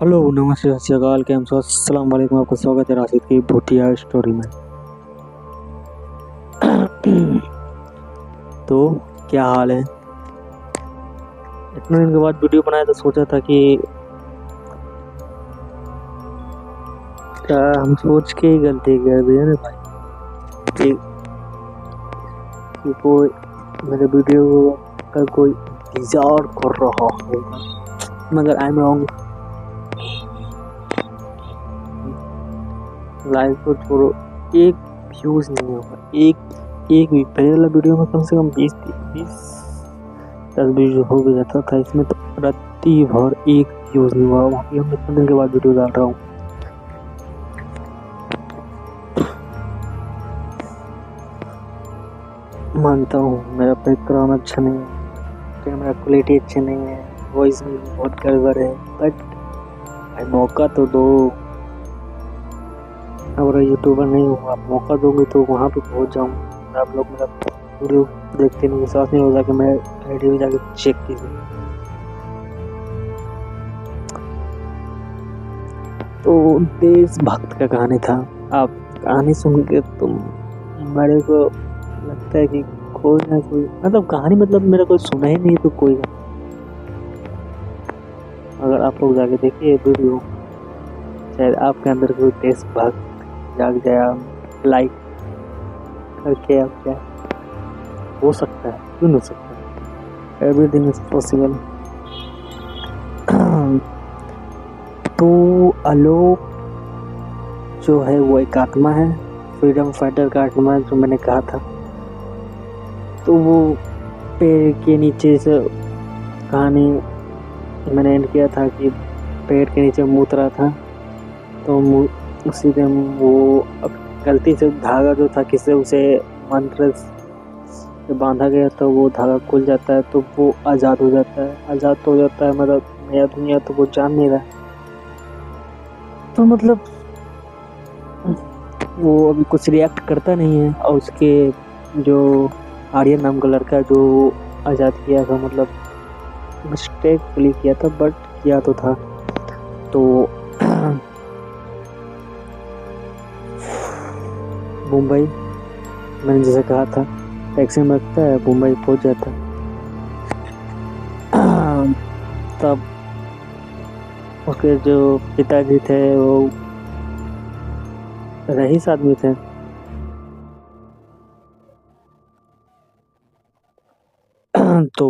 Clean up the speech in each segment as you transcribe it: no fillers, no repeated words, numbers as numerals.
Hello नमस्ते सत श्री अकाल कैम सो अस्सलाम वालेकुम। आपका स्वागत है राशिद की भूतिया स्टोरी में। तो क्या हाल है? इतने दिन के बाद वीडियो बनाया तो सोचा था कि क्या हम सोच के ही गलती कर दी है ना भाई कि कोई मेरे वीडियो का कोई इंतजार कर रहा होगा, मगर आई एम रॉन्ग। लाइफ को छोड़ो, एक व्यूज नहीं होगा, एक भी पहले वाला वीडियो में कम से कम 10-20 हो भी जाता था। इसमें तो राती भर एक व्यूज नहीं हुआ। अभी हम इतने दिन के बाद वीडियो डाल रहा हूँ। मानता हूँ मेरा बैकग्राउंड अच्छा नहीं है, कैमरा क्वालिटी अच्छी नहीं है, वॉइस में बहुत गड़बड़ है, बट भाई मौका तो दो। अगर यूट्यूबर नहीं हूँ, आप मौका दोगे तो वहाँ पे पहुँच जाऊँगा। आप लोग मेरा वीडियो देखते नहीं, विश्वास नहीं होगा कि मैं आईडी में जाके चेक कीजिए। तो देशभक्त का कहानी था। आप कहानी सुन के तुम मेरे को लगता है कि कोई ना कोई मतलब कहानी मतलब मेरा कोई सुना ही नहीं तो कोई ना। अगर आप लोग जाके देखिए वीडियो, शायद आपके अंदर कोई देशभक्त जाग जाए, लाइक करके आप क्या हो सकता है, क्यों नहीं हो सकता है, एवरीथिंग इज पॉसिबल। तो आलोक जो है वो एक आत्मा है, फ्रीडम फाइटर का आत्मा, जो मैंने कहा था। तो वो पेड़ के नीचे से कहानी मैंने एंड किया था कि पेड़ के नीचे मुँह रहा था, तो उसी में वो गलती से धागा जो था किसे उसे मंत्र से बांधा गया, तो वो धागा खुल जाता है, तो वो आज़ाद हो जाता है। आज़ाद हो जाता है मतलब नया दुनिया तो वो जान नहीं रहा। तो मतलब वो अभी कुछ रिएक्ट करता नहीं है। और उसके जो आर्यन नाम का लड़का जो आज़ाद किया था, मतलब मिस्टेकफुली किया था बट किया तो था। तो मुंबई मैंने जैसे कहा था टैक्सी में रखता है, मुंबई पहुंच जाता। तब उसके जो पिताजी थे वो रईस आदमी थे। तो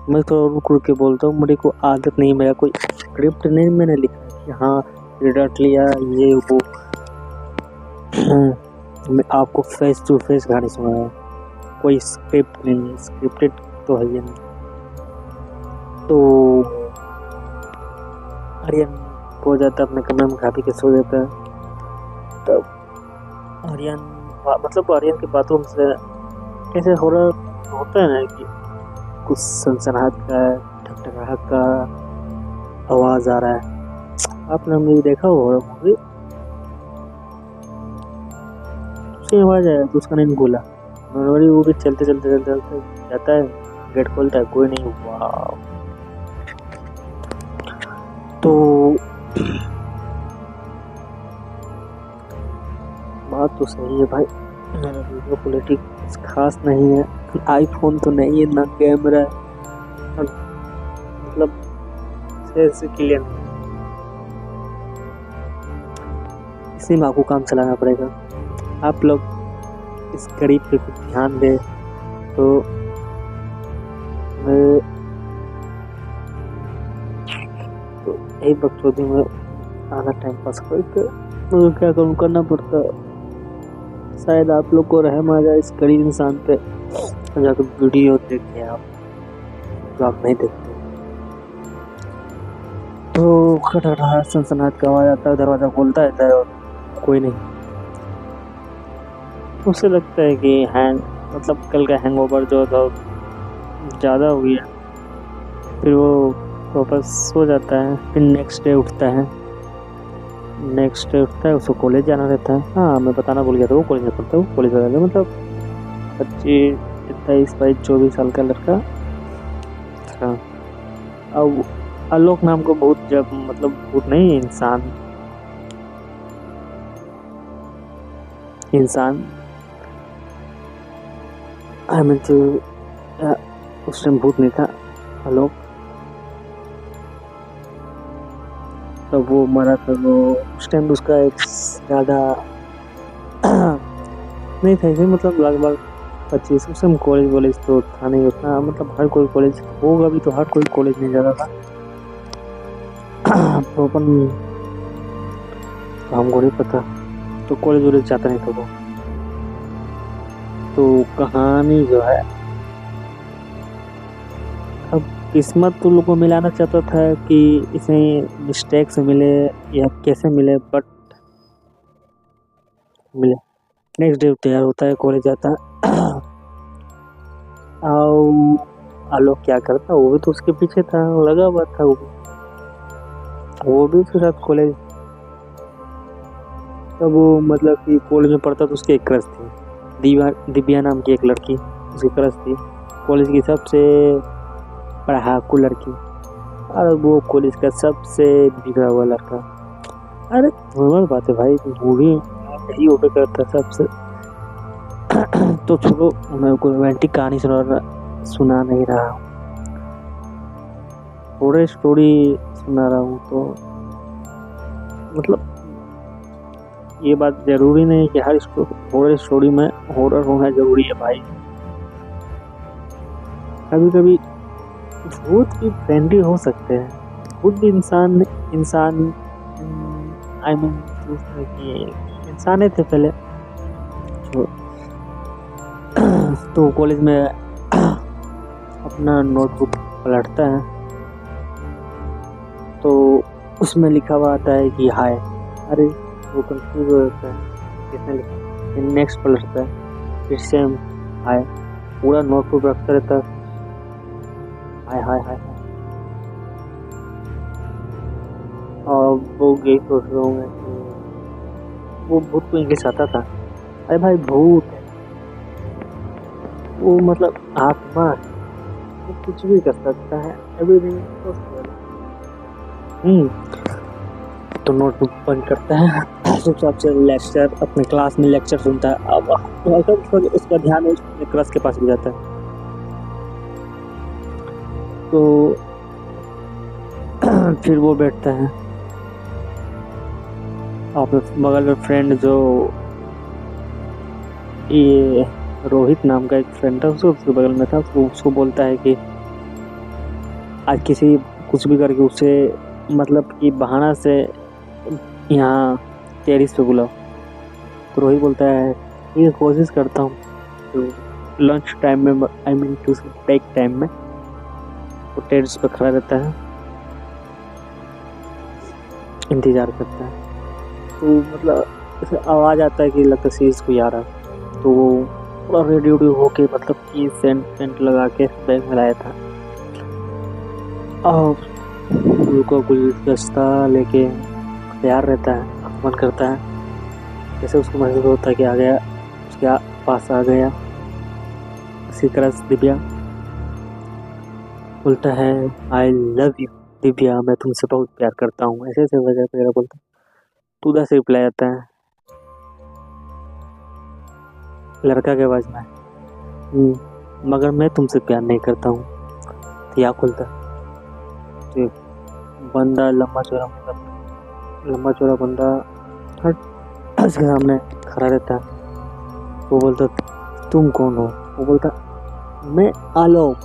मैं थोड़ा रुक रुक के बोलता हूँ, मेरे को आदत नहीं, मेरा कोई स्क्रिप्ट नहीं मैंने लिखा कि हाँ रिडट लिया ये वो। मैं आपको फेस टू फेस गाने सुनाया, कोई स्क्रिप्ट नहीं है, स्क्रिप्टेड तो है ये नहीं। तो आर्यन हो जाता अपने कमरे में, खा पी के सो जाता है। तब आर्यन मतलब आर्यन के बाथरूम से कैसे हॉरर होता है ना कि कुछ सनसनाहट का ठकठकाहट का आवाज आ रहा है। आपने मूवी देखा हो हॉरर मूवी, उसकी आवाज आया तो उसका नहीं खोला। नॉर्मली वो भी चलते चलते चलते चलते जाता है, गेट खोलता है, कोई नहीं हुआ। तो बात तो सही है भाई, मेरा वीडियो क्वालिटी खास नहीं है, आईफोन तो नहीं है ना कैमरा, मतलब से क्लियर नहीं। इसी में आपको काम चलाना पड़ेगा। आप लोग इस गरीब पे कुछ ध्यान दें तो एक बकचोदी में आना टाइम पास करके तो क्या करूँ, करना पड़ता। शायद आप लोग को रहम आ जाए इस गरीब इंसान पे, जाकर वीडियो देखें आप जो आप नहीं देखते। तो खटखटाहट सनसनाहट का आवाज आता है, दरवाजा खोलता है और कोई नहीं। उसे लगता है कि हैंग मतलब कल का हैंगओवर जो था ज़्यादा हो गया, फिर वो वापस सो जाता है। फिर नेक्स्ट डे उठता है, उसको कॉलेज जाना रहता है। हाँ मैं बताना भूल गया था, वो कॉलेज में पढ़ता है, वो कॉलेज जाता है। मतलब 25, 23, 24 साल का लड़का था। अब आलोक नाम को भूत, जब मतलब भूत नहीं, इंसान आई मीन जो उस टाइम भूत नहीं था आलोक, तब वो मरा था। वो उस टाइम उसका एक ज़्यादा नहीं था इसे, मतलब लगभग 25, उस टाइम कॉलेज तो था नहीं उतना, मतलब हर कोई कॉलेज होगा भी तो हर कोई कॉलेज नहीं जाता था। तो अपन हमको नहीं पता, तो कॉलेज वॉलेज जाता नहीं था वो। तो कहानी जो है, अब किस्मत तो लोग को मिलाना चाहता था कि इसे मिस्टेक से मिले या कैसे मिले, बट मिले। नेक्स्ट डे तैयार होता है, कॉलेज जाता है। आलोक क्या करता, वो भी तो उसके पीछे था, लगा हुआ था वो भी उसके साथ कॉलेज। तब वो मतलब कि कॉलेज में पढ़ता तो उसकी एक क्रश थी, दिव्या नाम की एक लड़की उसकी क्रश थी, कॉलेज की सबसे पढ़ाकू लड़की, और वो कॉलेज का सबसे बिगड़ा हुआ लड़का। अरे नॉर्मल बात है भाई, मूवी यही होकर करता सबसे। तो छोड़ो, मैं कोई रोमांटिक कहानी सुना नहीं रहा हूँ, हॉरर स्टोरी सुना रहा हूँ। तो मतलब ये बात जरूरी नहीं कि हर हॉरर स्टोरी में हॉरर होना जरूरी है भाई। कभी कभी भूत भी फ्रेंडली हो सकते हैं, भूत भी इंसान आई मीन इंसान थे पहले। तो कॉलेज में अपना नोटबुक पलटता है, तो उसमें लिखा हुआ आता है कि हाय। अरे वो कंफ्यूज हो जाता है, किसने लिखा, नेक्स्ट पलटता है, फिर सेम हाय, पूरा नोटबुक रखता रहता है, हाय हाय हाय। और वो यही सोच रहे होंगे कि वो भूत को इंग्लिश आता था। अरे भाई भूत वो मतलब आत्मा, वो कुछ भी कर सकता है, एवरीथिंग पॉसिबल। तो नोटबुक बंद करता है, चुपचाप से लेक्चर, अपने क्लास में लेक्चर सुनता है। अब उसका ध्यान उसके क्रश के पास भी जाता है। तो फिर वो बैठता है, और बगल में फ्रेंड जो ये रोहित नाम का एक फ्रेंड था, उसके बगल में था, तो उसको बोलता है कि आज किसी कुछ भी करके उसे मतलब कि बहाना से यहाँ टेरिस पे बुलाओ। तो रोहित बोलता है ये कोशिश करता हूँ। तो लंच टाइम में I mean to break time में वो टेरिस पे खड़ा रहता है, इंतजार करता है। तो मतलब ऐसे आवाज़ आता है कि लगता है सीरीज कोई आ रहा है। तो वो पूरा रेडी होके मतलब कि सेंट लगा के बैग में लाया था, और उनको गुलदस्ता लेके तैयार रहता है, मन करता है। जैसे उसको महसूस होता है कि आ गया, उसके पास आ गया उसकी क्रश दिव्या। बोलता है आई लव यू दिव्या, मैं तुमसे बहुत प्यार करता हूँ, ऐसे ऐसे वगैरह बोलता है। तो उधर से रिप्लाई आता है लड़का के आवाज में, मगर मैं तुमसे प्यार नहीं करता हूँ। तो या खुलता तो बंदा लंबा चौड़ा बंदा उसके सामने खड़ा रहता है। वो बोलता तुम कौन हो? वो बोलता मैं आलोक।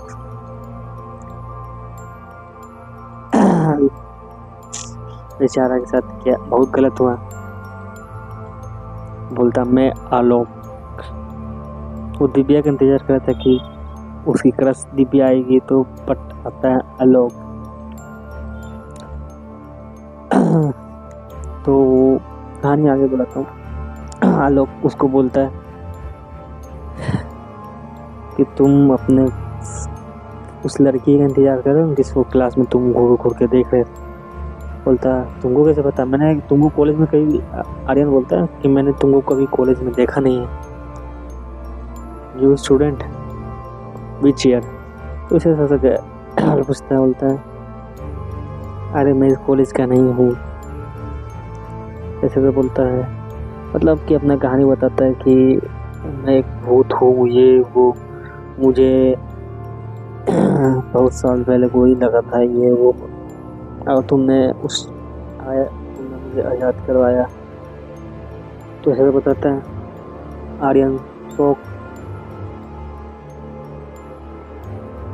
बेचारा के साथ क्या बहुत गलत हुआ। बोलता मैं आलोक। वो दिव्या का इंतजार कर रहा था कि उसकी क्रश दिव्या आएगी, तो बट आता है आलोक। तो कहानी आगे बढ़ाता हूँ। आलोक उसको बोलता है कि तुम अपने उस लड़की का इंतजार कर रहे हो जिसको क्लास में तुम घूर के देख रहे थे। बोलता तुमको कैसे पता? मैंने तुमको कॉलेज में कभी, आर्यन बोलता है कि मैंने तुमको कभी कॉलेज में देखा नहीं है। You student which year? तो इसे पूछता है, बोलता है अरे मैं इस कॉलेज का नहीं हूँ, ऐसे तो बोलता है। मतलब कि अपना कहानी बताता है कि मैं एक भूत हूँ, ये वो, मुझे बहुत साल पहले गोली लगा था, ये वो, और तुमने मुझे आज़ाद करवाया। तो ऐसे तो बताता है आर्यन शोक।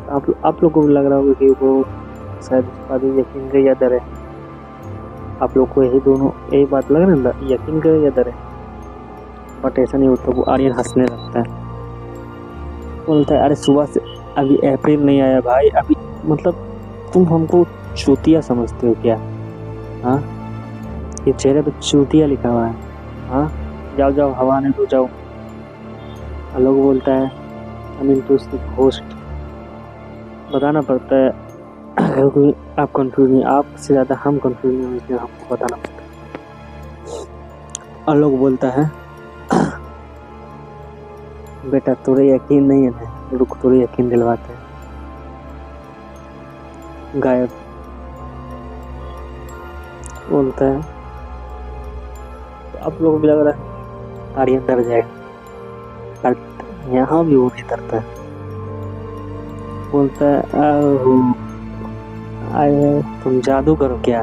आप लोग को भी लग रहा होगा कि वो शायद बात यकीन करे या डरे। आप लोग को यही बात लग रहा है ना, यकीन करे या डरे, बट ऐसा नहीं होता। वो आर्यन हंसने लगता है, बोलता है अरे सुबह से अभी अप्रैल नहीं आया भाई, अभी मतलब तुम हमको चूतिया समझते हो क्या? हाँ, ये चेहरे पे चूतिया लिखा हुआ है। हाँ, जाओ जाओ, हवा ने तो जाओ। आलोक बोलता है आई मीन टू घोस्ट। बताना पड़ता है क्योंकि आप कंफ्यूज नहीं, आपसे ज़्यादा हम कंफ्यूज नहीं, इसलिए हमको बताना पड़ता है। आलोक बोलता है बेटा तुझे यकीन नहीं है ना, रुक तुझे यकीन दिलवाते हैं। गायब। बोलता है तो आप लोगों को भी लग रहा है आर्यन डर जाएगा, बट यहाँ भी वो नहीं डरता है। बोलता है तुम जादू करो क्या?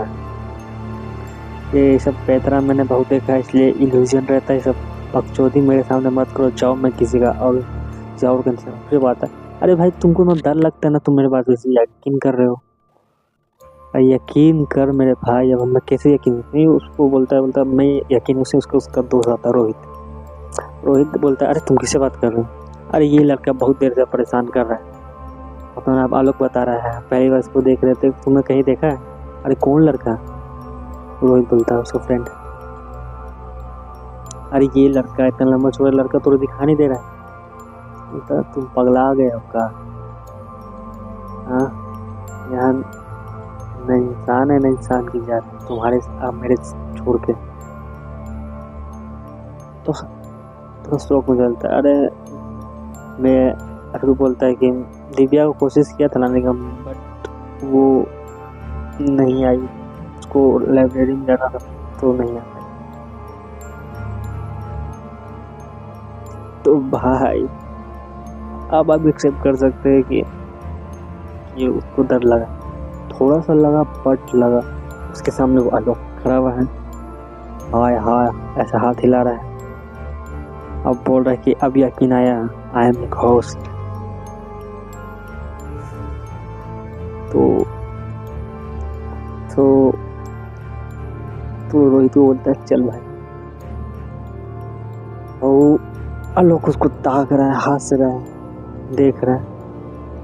ये सब पैतरा मैंने बहुत देखा है, इसलिए इल्यूजन रहता है। सब बकचोदी मेरे सामने मत करो, जाओ मैं किसी का और जाओ फिर बात है। अरे भाई तुमको ना डर लगता है ना, तुम मेरे बात वैसे यकीन कर रहे हो। यकीन कर मेरे भाई, अब मैं कैसे यकीन नहीं। उसको बोलता है मैं यकीन, उसे उसका दोस्त आता है रोहित। रोहित बोलता है अरे तुम किससे बात कर रहे हो? अरे ये लड़का बहुत देर से परेशान कर रहा है। अपना आप आलोक बता रहा है, पहली बार इसको देख रहे थे, तुमने कहीं देखा है? अरे कौन लड़का? रोहित बोलता है उसका फ्रेंड। अरे ये लड़का, इतना लंबा चौड़ा लड़का तो दिखा नहीं दे रहा है। बोलता तुम पगला गए हो का? हाँ, यहाँ न इंसान है न इंसान की जात, तुम्हारे आप मेरे छोड़ के। तो शौक में चलता है अरे मैं। अखरू बोलता है कि दिव्या को कोशिश किया था लाने का, बट वो नहीं आई, उसको लाइब्रेरी में जाना था तो नहीं आ पाई। तो भाई अब आप एक्सेप्ट कर सकते हैं कि ये उसको डर लगा, थोड़ा सा लगा बट लगा। उसके सामने वो आलोक खड़ा हुआ है, हाय हाय ऐसा हाथ हिला रहा है। अब बोल रहा है कि अब यकीन आया, आई एम घोस्ट। तो रोहित को बोलता है चल भाई। और आलोक उसको ताक रहा है, हंस रहा है, देख रहा है।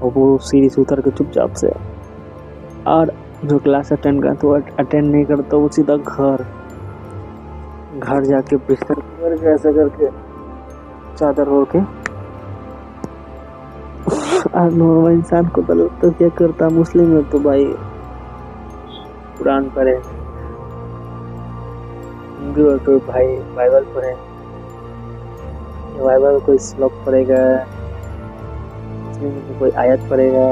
और वो सीढ़ी से उतर के चुपचाप से, और जो क्लास अटेंड करता तो अटेंड नहीं करता, वो सीधा घर जाके बिस्तर पर ऐसा करके चादर ओढ़ के नॉर्मल इंसान को तो क्या करता, मुस्लिम है तो भाई कुरान पढ़े, हिंदू है तो भाई बाइबल पढ़े, बाइबल कोई श्लोक पढ़ेगा, मुस्लिम में कोई आयत पढ़ेगा,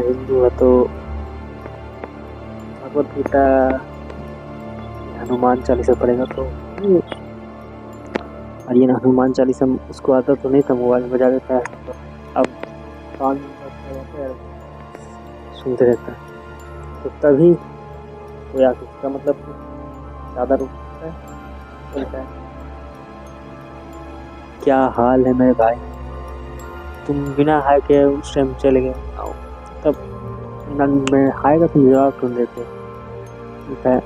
हिंदू है तो भगवत गीता, हनुमान चालीसा पढ़ेगा। तो और ये हनुमान चालीसा उसको आता तो नहीं था, मोबाइल में बजा देता है, तो अब कान सुनते रहता है। तो तभी कोई आके उसका मतलब ज़्यादा रुकता है, बोलता है क्या हाल है मेरे भाई, तुम बिना हाय के उस टाइम चले गए, तब मैं हाय का तुम जवाब क्यों देते? बोलता है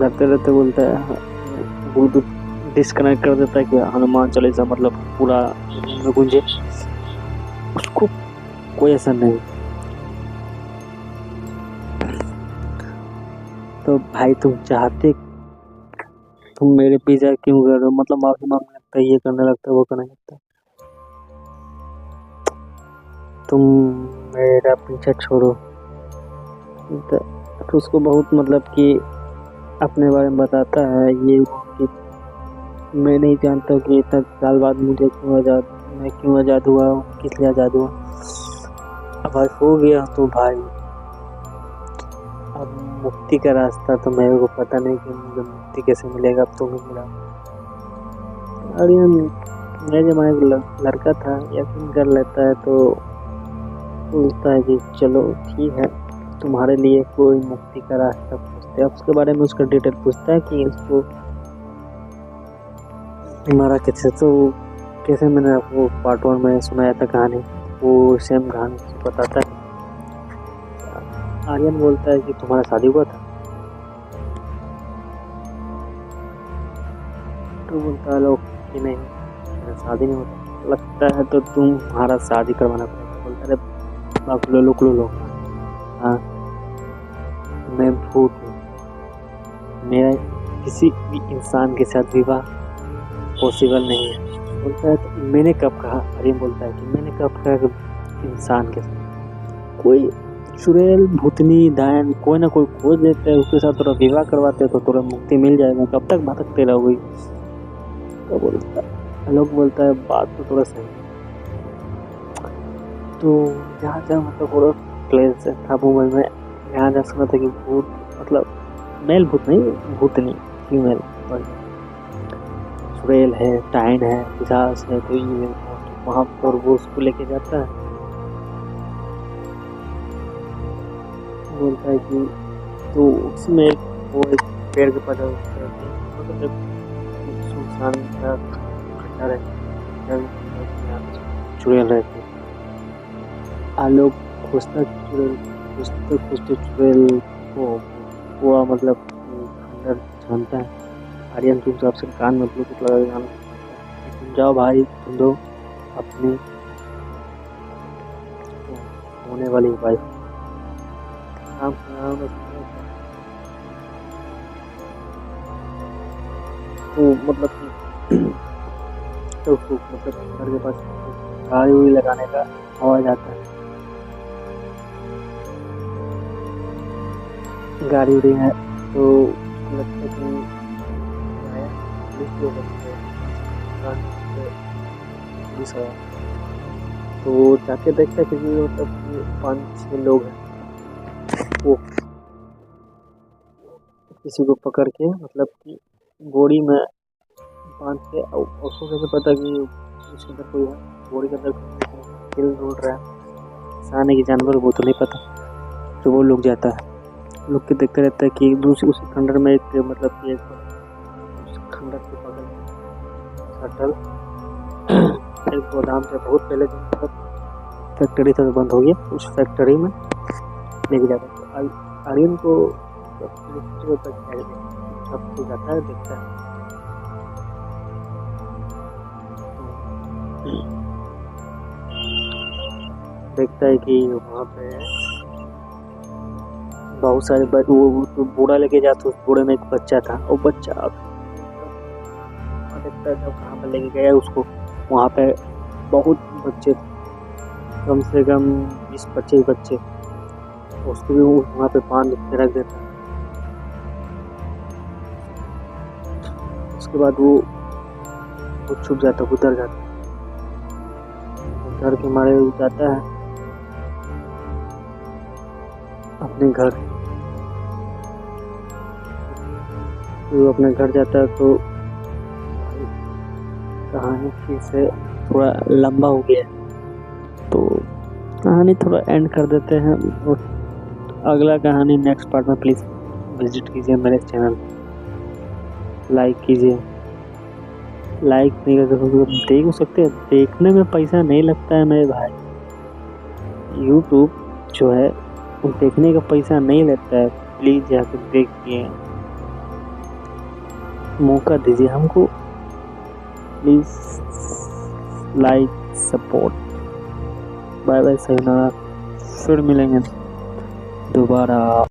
करते रहते, बोलता है ब्लूटूथ डिस्कनेक्ट कर देता है कि हनुमान चालीसा मतलब पूरा में गूंजे। उसको कोई ऐसा नहीं। तो भाई तुम चाहते, तुम मेरे पीछे क्यों कर रहे हो? मतलब माफी मांगने लगता है, ये करने लगता है, वो करने लगता है। तुम मेरा पीछा छोड़ो। तो उसको बहुत मतलब कि अपने बारे में बताता है, ये कि मैं नहीं जानता कि इतना साल बाद मुझे मैं क्यों आज़ाद हुआ हूँ, किस लिए आज़ाद हुआ। अब भाई हो गया तो भाई अब मुक्ति का रास्ता तो मेरे को पता नहीं कि मुझे मुक्ति कैसे मिलेगा। अब तो मिला। आर्यन मेरे जमाने का लड़का था, यकीन कर लेता है तो बोलता है कि चलो ठीक है, तुम्हारे लिए कोई मुक्ति का रास्ता पूछते हैं। उसके बारे में उसका डिटेल पूछता है कि उसको मारा कैसे। तो कैसे मैंने आपको पार्ट 1 में सुनाया था कहानी, वो सेम कहानी बताता है। आर्यन बोलता है कि तुम्हारा शादी हुआ था? तो बोलता है लोग कि नहीं, मेरा शादी नहीं होता। लगता है तो तुम्हारा शादी करवाना पड़ेगा। बोलता है बाप लो हाँ, मैं भूत हूँ, मेरा किसी भी इंसान के साथ विवाह पॉसिबल नहीं है। बोलता है तो मैंने कब कहा? आर्यन बोलता है कि मैंने कब कहा कि इंसान के साथ? कोई चुड़ैल भूतनी दायन कोई ना कोई खोज लेते हैं, उसके साथ थोड़ा विवाह करवाते तो थोड़ा मुक्ति मिल जाएगा। कब तक भटकते रहोगे? तो बोलता लोग बोलता है बात तो थोड़ा सही। तो जहाँ मतलब पूरा क्लेश था मोबाइल में, यहाँ जा सुना था कि भूत मतलब मेल भूत नहीं, भूतनी फीमेल, चुड़ैल है, टाइन है, पिशाच है, तो ये वहाँ पर वो उसको लेके जाता है। बोलता है कि तो उसमें वो एक पेड़ के पास मतलब सुनसान का खड्डा रहता है, चुड़ैल रहती है। आलोक खोजते चुड़ैल को वो मतलब खंडर जानता है। आर्यन तुम सबसे कान में ब्लूटूथ लगा के गाना तुम जाओ भाई, तुम दो अपनी होने वाली वाइफ काम तो मतलब तो उसको मतलब घर के पास गाड़ी उड़ी लगाने का आवाज आता है। गाड़ी उड़ी है तो लगता है कि पुलिस आया। तो जाके देखता है कि मतलब 5-6 लोग हैं, वो किसी को पकड़ के मतलब कि बोरी में बांध के, उसको कैसे पता कि उसके अंदर कोई है? बोरी के अंदर हिल डुल रहा है, साने की जानवर वो तो नहीं पता। तो वो लोग जाता है, लोग के देखते रहता है कि दूसरी उसी खंडर में एक मतलब कि एक खंडर के बगल शटल एक गोदाम से बहुत पहले जो फैक्ट्री था बंद हो गया, उस फैक्ट्री में लेके जाता है। तो आर्यन को सब कुछ जाता है, देखता है। देखता है कि वहाँ पे बहुत सारे वो तो बूढ़ा लेके जाता, उस बूढ़े में एक बच्चा था। वो बच्चा देखता है जब कहाँ पे लेके गया उसको, वहाँ पे बहुत बच्चे थे, कम से कम 20-25 बच्चे। उसको भी वहाँ पे बांध के रख देता है। उसके बाद वो छुप जाता, उधर जाता, डर के मारे जाता है अपने घर। तो अपने घर जाता है तो कहानी फिर से थोड़ा लंबा हो गया, तो कहानी थोड़ा एंड कर देते हैं। और अगला कहानी नेक्स्ट पार्ट में प्लीज़ विजिट कीजिए मेरे चैनल, लाइक कीजिए। लाइक नहीं करते तो देख सकते हैं, देखने में पैसा नहीं लगता है मेरे भाई। यूट्यूब जो है वो देखने का पैसा नहीं लेता है, प्लीज़ जाकर देखिए, मौका दीजिए हमको, please like support. Bye bye, sayonara, फिर मिलेंगे दोबारा।